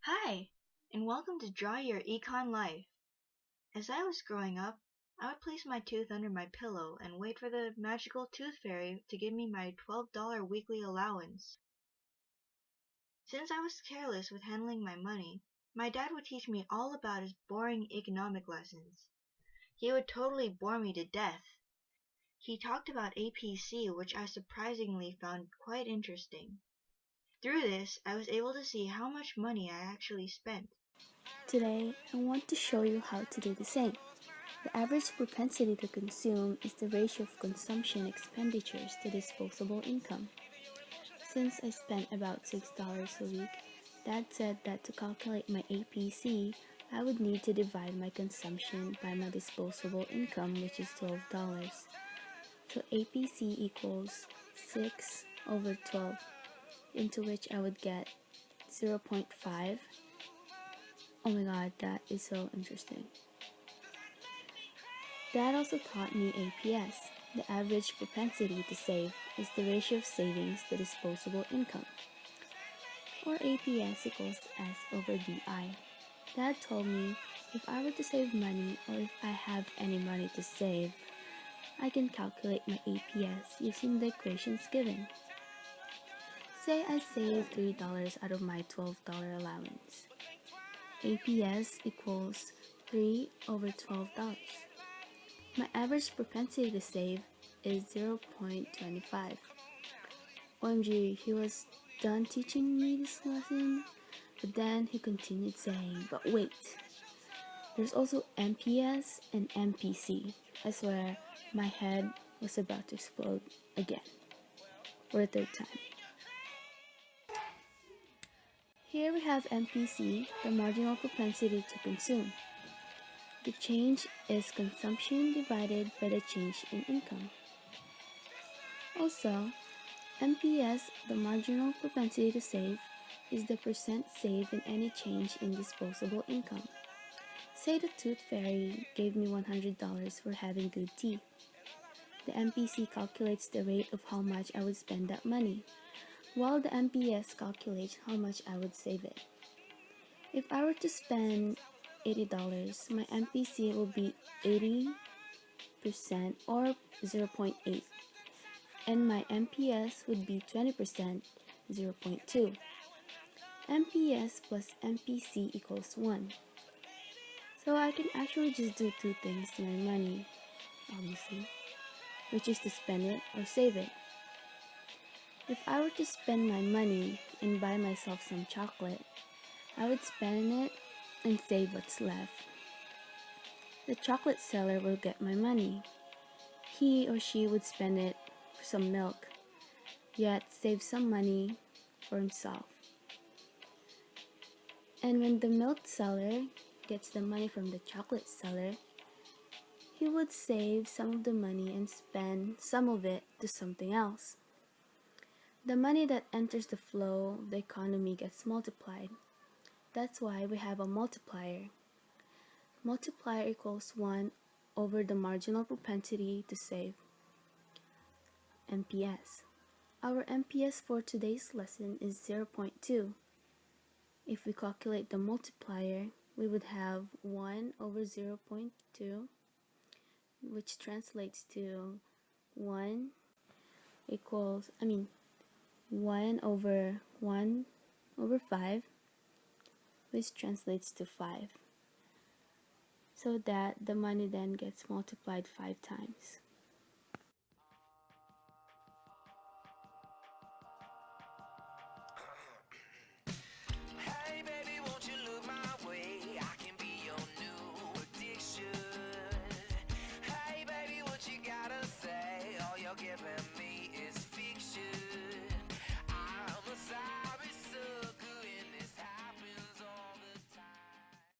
Hi, and welcome to Draw Your Econ Life. As I was growing up, I would place my tooth under my pillow and wait for the magical tooth fairy to give me my $12 weekly allowance. Since I was careless with handling my money, my dad would teach me all about his boring economic lessons. He would totally bore me to death. He talked about APC, which I surprisingly found quite interesting. Through this, I was able to see how much money I actually spent. Today, I want to show you how to do the same. The average propensity to consume is the ratio of consumption expenditures to disposable income. Since I spent about $6 a week, Dad said that to calculate my APC, I would need to divide my consumption by my disposable income, which is $12. So APC equals 6 over 12, into which I would get 0.5. Oh my god, that is so interesting. Dad also taught me APS. The average propensity to save is the ratio of savings to disposable income, or APS equals S over DI. Dad told me if I were to save money or if I have any money to save, I can calculate my APS using the equations given. Say I save $3 out of my $12 allowance. APS equals 3 over $12. My average propensity to save is 0.25. OMG, he was done teaching me this lesson, but then he continued saying, but wait, there's also MPS and MPC. I swear, my head was about to explode again, for the third time. Here we have MPC, the marginal propensity to consume. The change is consumption divided by the change in income. Also, MPS, the marginal propensity to save, is the percent saved in any change in disposable income. Say the tooth fairy gave me $100 for having good teeth. The MPC calculates the rate of how much I would spend that money, while the MPS calculates how much I would save it. If I were to spend $80, my MPC will be 80% or 0.8, and my MPS would be 20%, 0.2. MPS plus MPC equals 1. So I can actually just do two things to my money, obviously, which is to spend it or save it. If I were to spend my money and buy myself some chocolate, I would spend it and save what's left. The chocolate seller will get my money. He or she would spend it for some milk, yet save some money for himself. And when the milk seller gets the money from the chocolate seller, he would save some of the money and spend some of it to something else. The money that enters the flow, the economy gets multiplied. That's why we have a multiplier. Multiplier equals 1 over the marginal propensity to save, MPS. Our MPS for today's lesson is 0.2. If we calculate the multiplier, we would have 1 over 0.2, which translates to 1 over 1 over 5, which translates to 5. So that the money then gets multiplied 5 times. Hey baby, won't you look my way? I can be your new addiction. Hey baby, what you gotta say? All you're giving me is